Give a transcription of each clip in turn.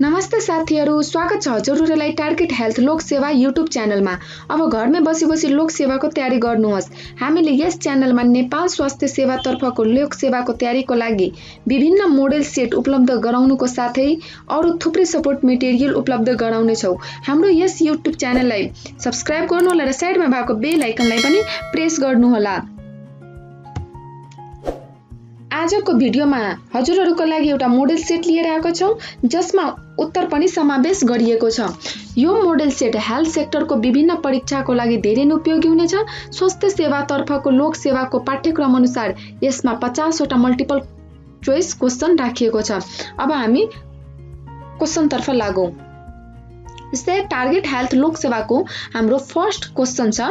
नमस्ते साथीहरू, स्वागत छ हजुरहरूलाई टार्गेट हेल्थ लोक सेवा युट्युब च्यानलमा। अब घरमै बसी बसी लोक सेवाको तयारी गर्नुहोस्। हामीले यस च्यानलमा नेपाल स्वास्थ्य सेवा तर्फको लोक सेवाको तयारीको लागि विभिन्न मोडेल सेट उपलब्ध गराउनुको साथै अरु थुप्रै सपोर्ट मेटेरियल उपलब्ध गराउने छौं। हाम्रो यस युट्युब च्यानललाई सब्स्क्राइब गर्नुहोला र साइडमा भएको बेल आइकनलाई पनि प्रेस गर्नुहोला। आजको भिडियोमा हजुरहरूको लागि एउटा मोडेल सेट लिएर आएको छौं जसमा उत्तर पनि समावेश गरिएको छ। यो मोडेल सेट हेल्थ सेक्टरको विभिन्न परीक्षाको लागि धेरै उपयोगी हुनेछ। स्वास्थ्य सेवा तर्फको लोक सेवाको पाठ्यक्रम अनुसार यसमा 50 वटा मल्टिपल चोइस क्वेशन राखिएको छ। अब हामी क्वेशन तर्फ लागौं। जस्तै टार्गेट हेल्थ लोक सेवाको हाम्रो फर्स्ट क्वेशन छ,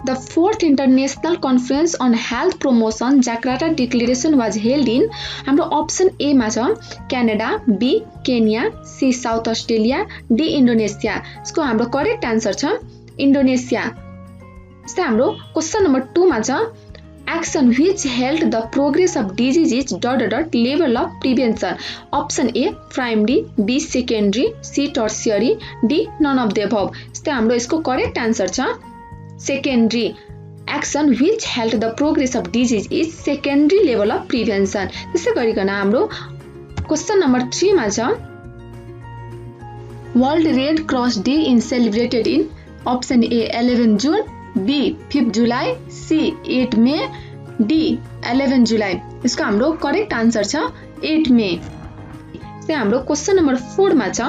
the fourth international conference on health promotion Jakarta declaration was held in. हाम्रो अप्सन ए मा छ Canada, B Kenya, C South Australia, D Indonesia. यसको हाम्रो करेक्ट आन्सर छ इन्डोनेसिया। जस्तै हाम्रो क्वेशन नम्बर 2 मा छ action which held the progress of disease level of prevention. Option A primary, B secondary, C tertiary, D none of the above. जस्तै हाम्रो यसको करेक्ट आन्सर छ secondary. Action which held the progress of disease is secondary level of prevention. त्यसै गरिकन हाम्रो question number 3 मा छ world red cross day is celebrated in. Option A 11 June, B 5 July, C 8 may, D 11 जुलाई। यसको हाम्रो correct answer छ 8 मे। त्यसै हाम्रो क्वेशन नम्बर 4 मा छ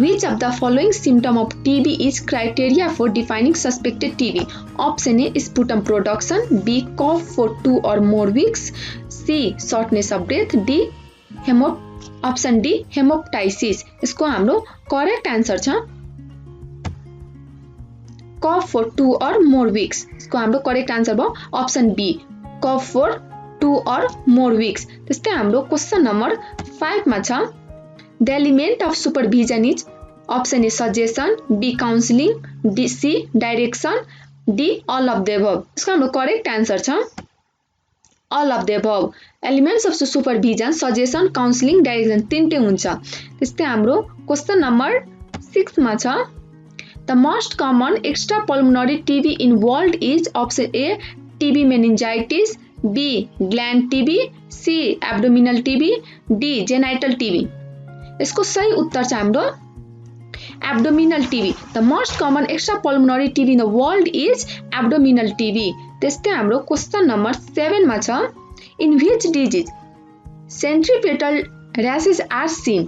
Which of the following symptom of TB is criteria for defining suspected TB? Option A sputum production, B cough for 2 or more weeks, C shortness of breath, D option D hemoptysis। यसको हाम्रो correct answer छ cough for 2 or more weeks। यसको हाम्रो correct answer भयो option be cough for 2 or more weeks। त्यस्तै हाम्रो question number 5 मा छ the element of supervision is. Option A suggestion, B counselling, D C direction, D all of the above. यसको हाम्रो correct answer छ all of the above. Elements of supervision suggestion, counselling, direction तीनटै हुन्छ। त्यस्तै हाम्रो question number 6 मा छ The most common extrapulmonary TB in world is option A TB meningitis, B gland TB, C abdominal TB, D genital TB। यसको सही उत्तर छ हाम्रो abdominal TB। The most common extrapulmonary TB in the world is abdominal TB। त्यस्तै हाम्रो question number 7 मा छ in which disease centripetal rashes are seen।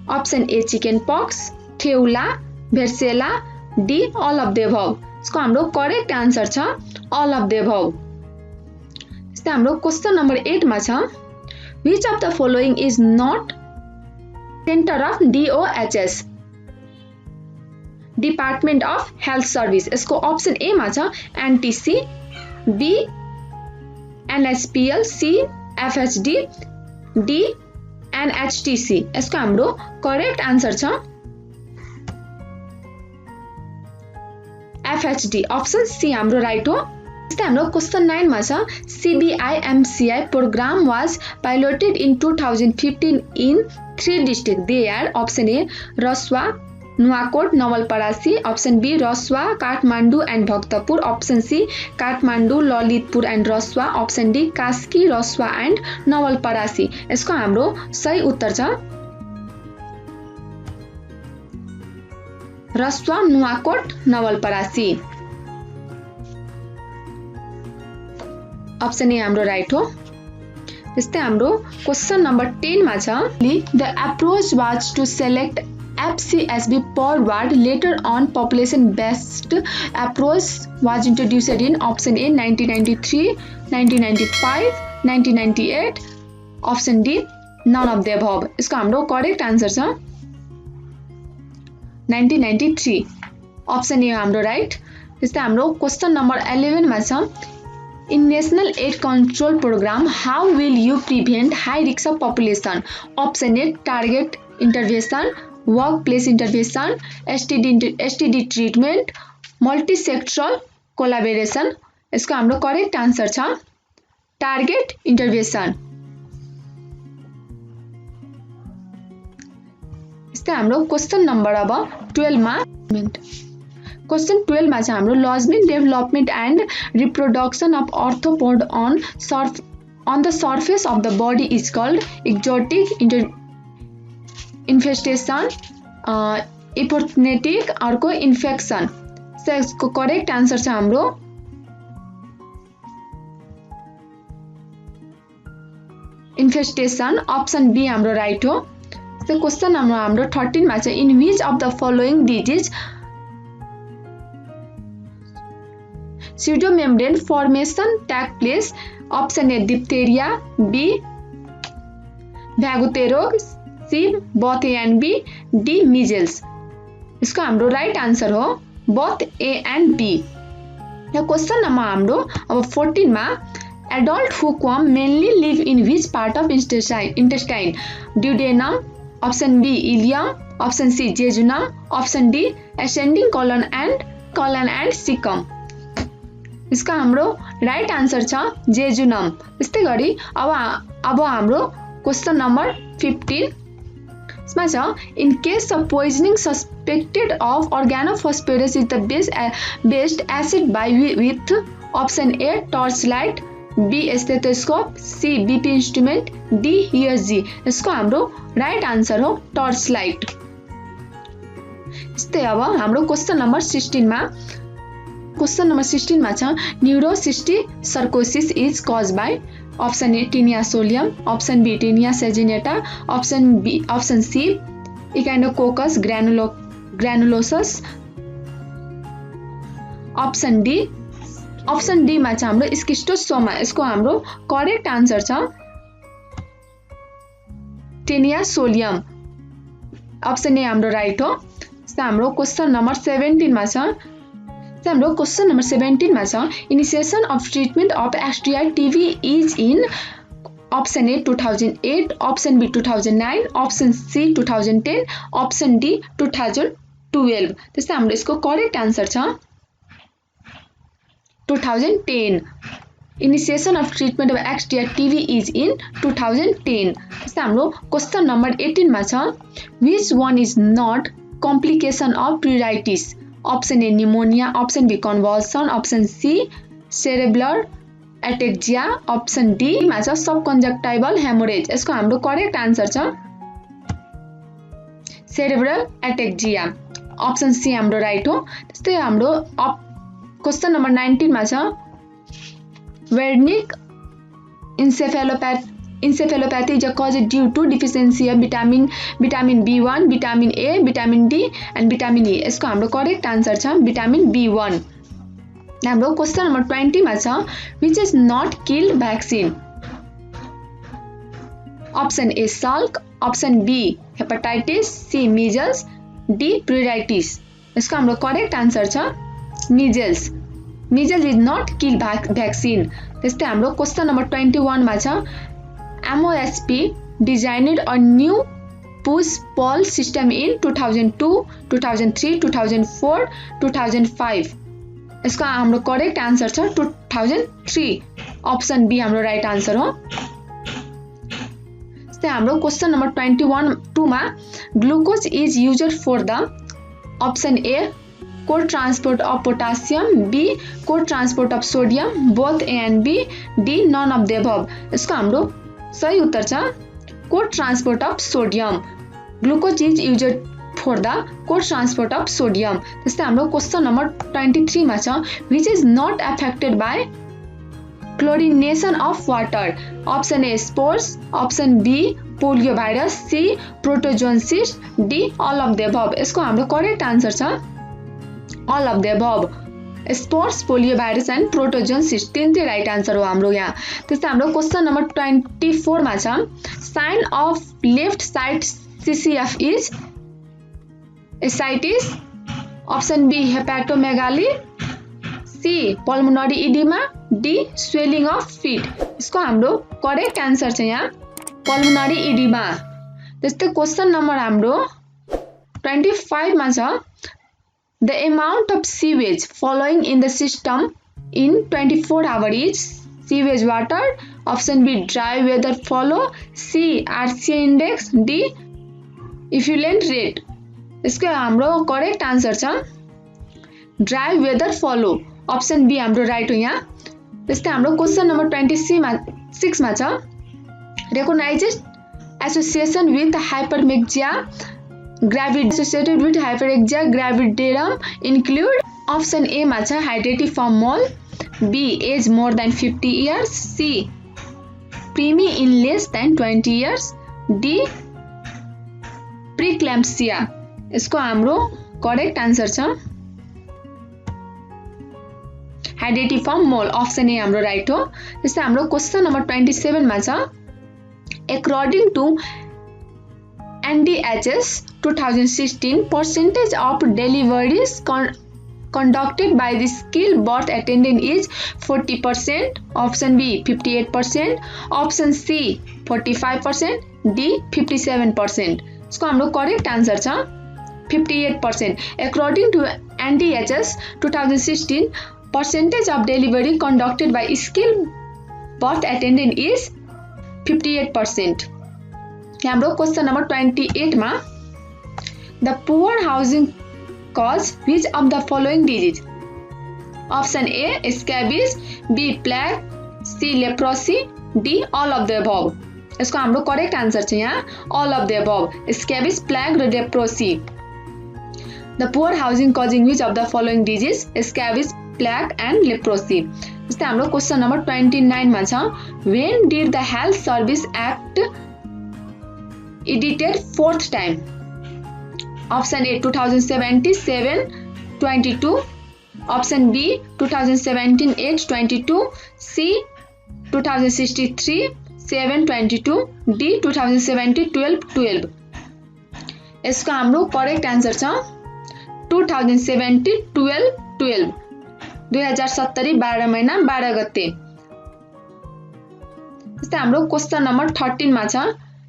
Option A chicken pox, थेउला, varicella, D all of the above. यसको हाम्रो correct answer छ all of the above. त्यस्तै हाम्रो क्वेशन नम्बर 8 मा छ which of the following is not center of DOHS department of health service. यसको option A मा छ NTC, B NHPL, C FHD, D NHTC. यसको हाम्रो करेक्ट आन्सर छ एफएचडी। अप्सन सी हाम्रो राइट हो। त्यस्तै हाम्रो क्वेशन 9 मा छ CBIMCI program was piloted in 2015 in 3 district. They are option A Rasuwa, Nuwakot, Nawalparasi, option B Rasuwa, Kathmandu and Bhaktapur, option C Kathmandu, Lalitpur and Rasuwa, option D Kaski, Rasuwa and Nawalparasi. यसको हाम्रो सही उत्तर छ रसुवा, नुवाकोट, नवलपरासी। अप्सन ए हाम्रो राइट हो। त्यस्तै हाम्रो क्वेशन नम्बर 10 मा छ the approach was to select FCSB per ward, later on population based approach was introduced in option A 1993, 1995, 1998, option D none of the above। यसको हाम्रो करेक्ट आन्सर छ 1993। Option A हाम्रो right. त्यस्तै हाम्रो question number 11 मा छ in national AIDS control programme how will you prevent high risk of population. Option A target intervention, workplace intervention, STD treatment, multisectoral collaboration. यसको हाम्रो correct answer छ target intervention. यस्तै हाम्रो question number अब 12 मा question 12 मा चाहिँ हाम्रो lodgement development and reproduction of arthropod on the surface of the body is called exotic infestation, opportunistic अर्को इन्फेक्सन। यसको करेक्ट आन्सर छ हाम्रो इन्फेस्टेसन, अप्सन बी हाम्रो राइट हो। त्यो क्वेशन हाम्रो 13 मा चाहिँ in which of the following disease pseudomembrane formation take place? Option A diphtheria, B भ्यागुते C both A and B, D measles. इसको हाम्रो राइट आंसर हो both A and B. Question number हाम्रो अब 14 मा adult hookworm mainly live in which part of intestine? Duodenum, option be ileum, option C jejunum, option D ascending colon and caecum. इसका हाम्रो right answer छ jejunum. त्यस्तै गरी अब हाम्रो क्वेश्चन नम्बर 15 यसमा छ in case of poisoning suspected of organophosphoris is the best acid by with option A torch light, B stethoscope, C BP instrument, D ECG. यसको हाम्रो राइट आंसर हो टर्च लाइट। त्यस्तै अब हाम्रो क्वेश्चन नम्बर 16 मा छ neurocysticercosis is caused by option A taenia solium, option B taenia saginata, option C echinococcus granulosus, option D मा छ हाम्रो स्किस्टोसोमा। यसको हाम्रो करेक्ट आन्सर छ टीनिया सोलियम, ऑप्शन ए हाम्रो राइट हो। हाम्रो क्वेश्चन नम्बर 17 मा छ हाम्रो क्वेश्चन नम्बर 17 मा छ initiation of treatment of STI TB is in option A 2008, option B 2009, option C 2010, option D 2012। त्यस्तै हाम्रो यसको करेक्ट आन्सर छ 2010। Initiation of treatment of STI TB is in 2010। त्यस्तै हाम्रो क्वेश्चन नम्बर 18 मा छ which one is not complication of pertussis? Option A pneumonia, option B convulsion, option C cerebral ataxia, option D मा छ subconjunctival haemorrhage. यसको हाम्रो correct answer छ cerebral ataxia, option C हाम्रो राइट हो। त्यस्तै हाम्रो क्वेश्चन नम्बर 19 मा छ Wernicke encephalopathy is caused due to deficiency of vitamin B1, vitamin A, vitamin D and vitamin E. यसको हाम्रो करेक्ट आन्सर छ vitamin B1। हाम्रो क्वेश्चन नम्बर 20 मा छ which is not killed vaccine? Option A Salk, option B hepatitis, C measles, D pertussis. यसको हाम्रो correct answer छ measles is not kill vaccine. त्यस्तै हाम्रो क्वेश्चन नम्बर 21 मा छ MOSP designed a new push-pull system in 2002, 2003, 2004, 2005। यसको हाम्रो correct answer छ 2003, ऑप्शन बी हाम्रो राइट आन्सर हो। त्यस्तै हाम्रो क्वेश्चन नम्बर 21 मा glucose is used for the option A cotransport of potassium, B cotransport of sodium, both A and B, D none of the above. इसको हाम्रो सही उत्तर छ cotransport of sodium. Glucose is used for the cotransport of sodium. त्यस्तै हाम्रो question number 23 मा छ which is not affected by chlorination of water? Option A spores, option B polio virus, C protozoan cysts, D all of the above. यसको हाम्रो correct answer छ all of the above. Spores, polio virus and protozoan cysts तीनटै right answer हो हाम्रो यहाँ। त्यस्तै हाम्रो question number 24 मा छ sign of left side CCF is ascites, option B hepatomegaly, C pulmonary oedema, D swelling of feet. यसको हाम्रो करेक्ट आन्सर छ यहाँ पल्मोनरी इडिमा। त्यस्तै क्वेश्चन नम्बर हाम्रो 25 मा छ the amount of sewage following in the system in 24 hours is sewage water, option B dry weather follow, C RCA index, D effluent rate. यसको हाम्रो करेक्ट आन्सर छ dry weather flow, option B हाम्रो right हो यहाँ। त्यस्तै हाम्रो question number 26 मा छ recognised association with hyperemesis associated with hyperemesis gravidarum include. Option A मा छ hydatidiform mole, B age more than 50 years, C primi in less than 20 years, D preeclampsia. यसको हाम्रो करेक्ट आन्सर छ hydatidiform मोल, option A हाम्रो right हो। त्यस्तै हाम्रो क्वेसन नम्बर 27 मा छ according to NDHS 2016 percentage of deliveries conducted by the skilled birth attendant is 40%, option B 58%, option C 45%, D 57%। इसको हाम्रो करेक्ट आन्सर छ 58%। According to NDHS 2016 percentage of delivery conducted by skilled birth attendant is 58%। हाम्रो question number 28 मा the poor housing cause which of the following disease. Option A scabies, B plague, C leprosy, D all of the above. यसको हाम्रो correct answer छ यहाँ all of the above, scabies, plague र leprosy. The poor housing causing which of the following disease scabies, plague and leprosy. जस्तै हाम्रो question number 29 मा छ when did the health service act edited 4th time। Option A 2017-7-22, Option B 2017-8-22, C 2063-7-22, D 2070-12-12। यसको हाम्रो correct answer छ 2070-12-12, 2070 12 महिना 12 गते। जस्तै हाम्रो क्वेसन नम्बर 13 मा छ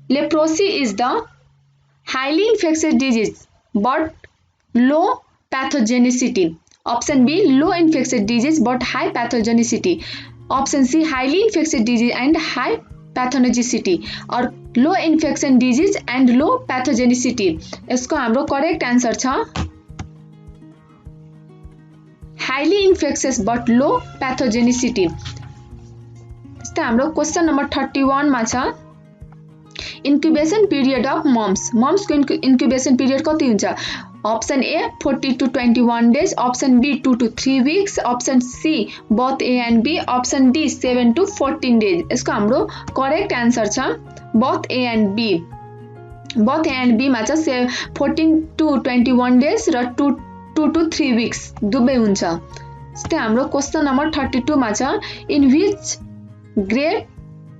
Leprosy is the highly infectious disease but low pathogenicity. Option B low infectious disease but high pathogenicity. Option C highly infectious disease and high pathogenicity or low infection disease and low pathogenicity। यसको हाम्रो correct answer छ highly infectious but low pathogenicity। यस्तै हाम्रो question number 31 मा छ incubation period of mumps को incubation period कति हुन्छ। Option A 40 to 21 days, option B 2 to 3 weeks, option C both A and B, option D 7 to 14 days. यसको हाम्रो correct answer छ both A and B. Both A and B मा छ 14 to 21 days र 2 to 3 weeks दुवै हुन्छ। जस्तै हाम्रो क्वेसन नम्बर 32 मा छ in which grey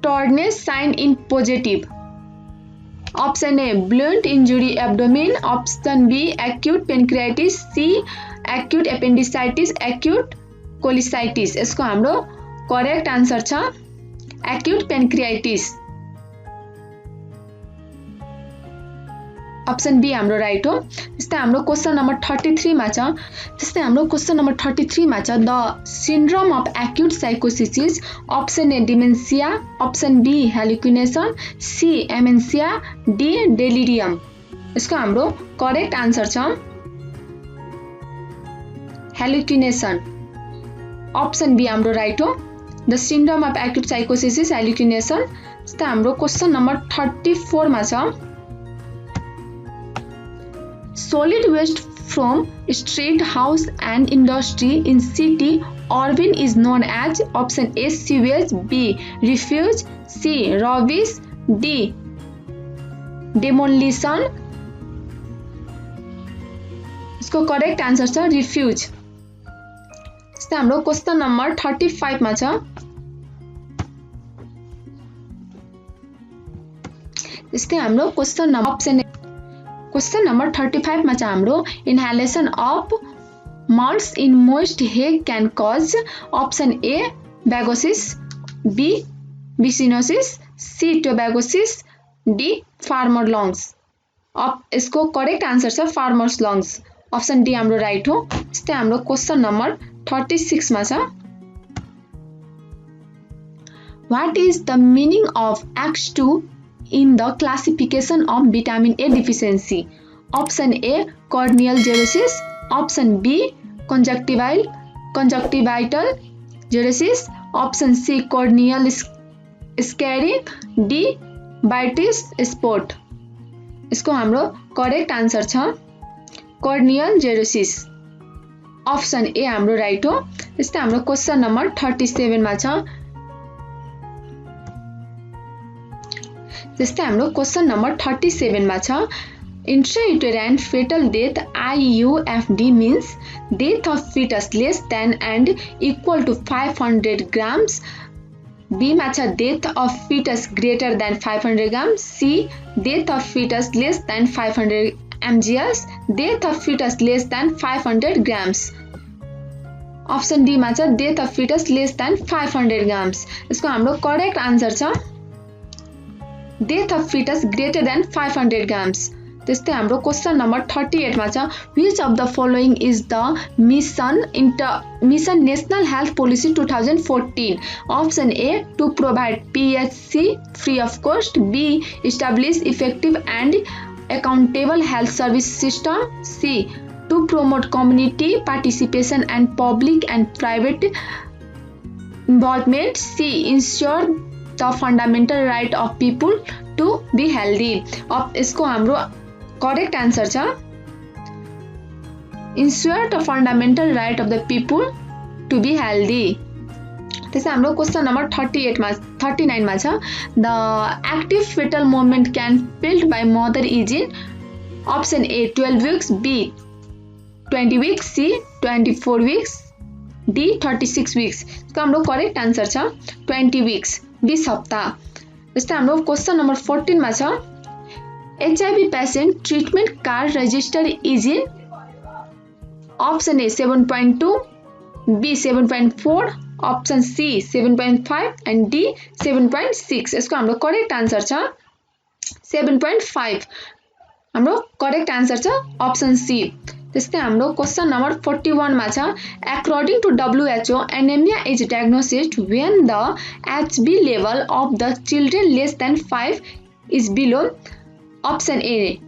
Turner's sign in positive. Option A blunt injury abdomen, option B acute pancreatitis, C acute appendicitis, acute cholecystitis। यसको हाम्रो करेक्ट आन्सर छ acute pancreatitis, अप्सन बी हाम्रो राइट हो। त्यस्तै हाम्रो क्वेसन नम्बर 33 मा छ द सिन्ड्रोम अफ एक्यूट साइकोसिस। Option A dementia, option B hallucination, C amentia, D delirium. यसको हाम्रो करेक्ट आन्सर छ हेलुसिनेसन, अप्सन बी हाम्रो राइट हो। द सिन्ड्रोम अफ एक्यूट साइकोसिस इज हेलुसिनेसन। त्यस्तै हाम्रो क्वेसन नम्बर 34 मा छ solid waste from street, house and industry in city urban is known as option A sewage, B refuse, C rubbish, D demolition। इसको correct answer छ refuse. त्यस्तै हाम्रो question number 35 मा छ त्यस्तै हाम्रो क्वेसन नम्बर 35 मा छ हाम्रो inhalation of malts in moist hay can cause. Option A bagassosis, B byssinosis, C tobaccosis, D farmer lungs. यसको करेक्ट आन्सर छ फार्मर्स लंग्स, अप्सन डी हाम्रो राइट हो। त्यस्तै हाम्रो क्वेसन नम्बर 36 मा छ what is the meaning of X two in the classification of vitamin A deficiency? Option A corneal xerosis, option B conjunctival xerosis, option C corneal scarring, D vitis spot. इसको हाम्रो correct answer छ corneal xerosis. Option A हाम्रो right हो। त्यस्तै हाम्रो question number 37 मा छ। त्यस्तै हाम्रो क्वेशन नम्बर 37 मा छ intrauterine fetal death IUFD means death of fetus less than and equal to 500 grams. B मा छ death of fetus greater than 500 grams. C death of fetus less than 500 mgs. death of fetus less than 500 grams. Option D मा छ death of fetus less than 500 grams. यसको हाम्रो correct answer छ death of fetus greater than 500 grams. त्यस्तै हाम्रो question number 38 मा छ which of the following is the mission national health policy 2014? Option A to provide PHC free of cost. B establish effective and accountable health service system. C to promote community participation and public and private involvement. C ensure the fundamental right of people to be healthy. यसको हाम्रो correct answer छ ensure the fundamental right of the people to be healthy. त्यसै हाम्रो question number 39 मा छ the active fetal movement can felt by mother is in option A 12 weeks, B 20 weeks, C 24 weeks, D 36 weeks. यसको हाम्रो correct answer छ 20 weeks 20 हप्ता. त्यस्तै हाम्रो क्वेशन नम्बर 14 मा छ HIV patient treatment card register is in option A 7.2, B 7.4, option C 7.5 and D 7.6. यसको हाम्रो करेक्ट आन्सर छ 7.5. हाम्रो करेक्ट आन्सर छ option C. त्यस्तै हाम्रो क्वेशन नम्बर 41 मा छ according to WHO anemia is diagnosed when the HB level of the children less than 5 is below option A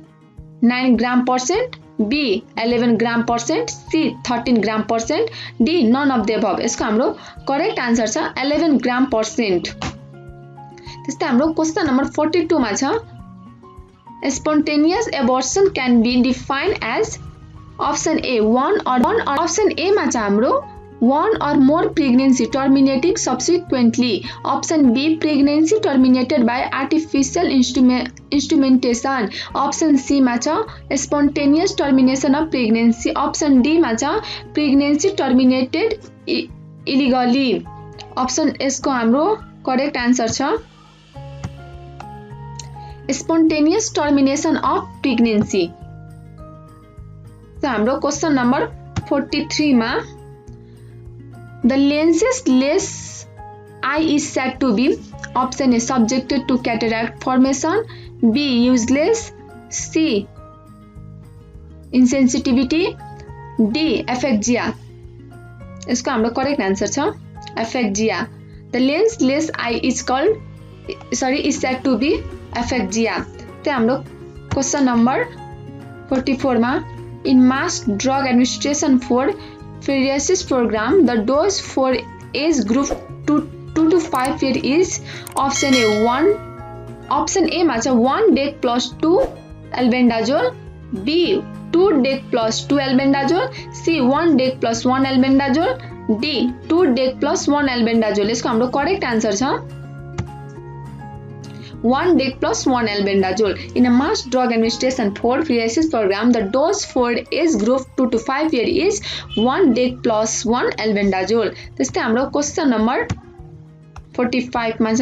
9 gram percent, B 11 gram percent, C 13 gram percent, D none of the above. यसको हाम्रो correct answer छ 11 gram percent. त्यस्तै हाम्रो question number 42 मा छ spontaneous abortion can be defined as option A 1 or option A मा छ हाम्रो 1 or more pregnancy terminating subsequently. Option B pregnancy terminated by artificial instrumentation. Option C मा छ spontaneous termination of pregnancy. Option D मा छ pregnancy terminated illegally. Option S को हाम्रो correct answer छ spontaneous termination of pregnancy. हाम्रो question number 43 मा the lenses less eye is said to be option A subjected to cataract formation, B useless, C insensitivity, D aphasia. यसको हाम्रो correct answer छ aphasia. the lens less eye is said to be aphasia. त्यो हाम्रो question number 44 मा in mass drug administration for psoriasis program the dose for age group 2 to 5 year is option A 1 option A मा छ 1 dec plus 2 albendazole, B 2 dec plus 2 albendazole, C 1 dec plus 1 albendazole, D 2 dec plus 1 albendazole. यसको हाम्रो correct answer छ 1 dec plus 1 albendazole. In a mass drug administration for psoriasis program, the dose for age group 2 to 5 year is 1 dec plus 1 albendazole. त्यस्तै हाम्रो question number 45 मा छ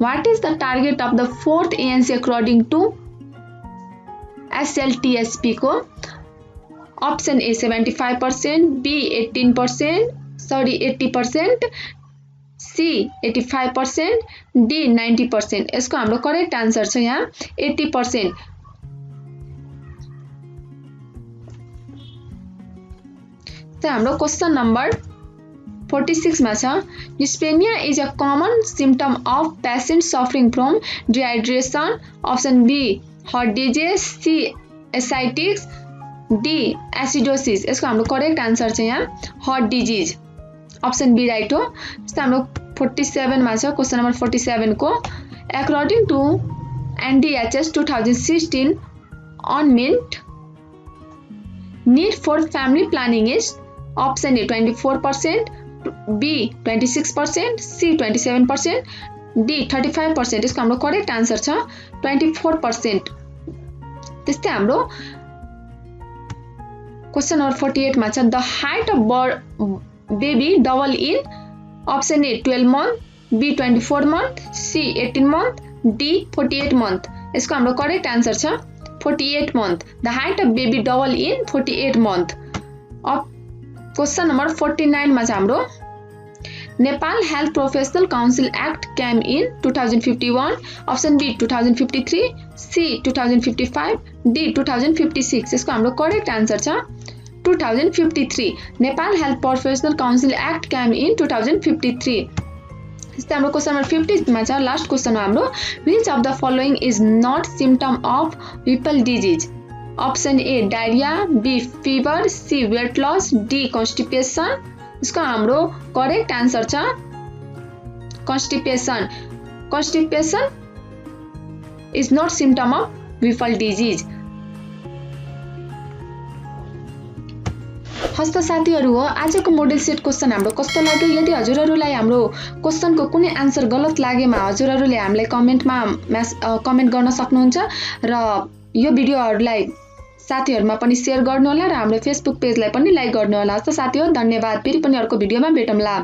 what is the target of the fourth ANC according to SLTSP को option A 75%, B 80%, C 85%, D 90%. यसको हाम्रो correct answer छ यहाँ 80%. त हाम्रो क्वेशन नम्बर 46 मा छ dyspnoea is a common symptom of patient suffering from dehydration option B heart disease C ascites D acidosis यसको हाम्रो करेक्ट आन्सर चाहिँ यहाँ heart disease option B right हो। जस्तै हाम्रो 47 मा छ क्वेशन नम्बर 47 को according to NDHS 2016 unmet need for family planning is option A 24%, B 26%, C 27%, D 35%। यसको हाम्रो करेक्ट आन्सर छ 24%। त्यस्तै हाम्रो क्वेशन नम्बर 48 मा छ the height of baby double in option A 12 month, B 24 month, C 18 month, D 48 month। यसको हाम्रो correct answer छ 48 month। The height of baby double in 48 month। अब क्वेशन नम्बर 49 मा छ हाम्रो Nepal health professional council act came in 2051 option B 2053, C 2055, D 2056। यसको हाम्रो correct answer छ 2053। Nepal health professional council act came in 2053। जस्तै हाम्रो क्वेशन नम्बर 50 मा छ लास्ट क्वेशन हो हाम्रो which of the following is not symptom of Whipple disease option A diarrhoea, B fever, C weight loss, D constipation. यसको हाम्रो correct answer छ constipation. Constipation is not symptom of Whipple disease. हस्त साथीहरु हो आजको model set question हाम्रो कस्तो लाग्यो? यदि हजुरहरुलाई हाम्रो क्वेशनको कुनै आन्सर गलत लागेमा हजुरहरुले हामीलाई कमेन्टमा कमेन्ट गर्न सक्नुहुन्छ र यो भिडियोहरुलाई साथीहरुमा पनि शेयर गर्नु होला र हाम्रो फेसबुक पेजलाई पनि लाइक गर्नु होला। हस्त साथीहरु धन्यवाद। फेरि पनि अर्को भिडियोमा भेटौँला।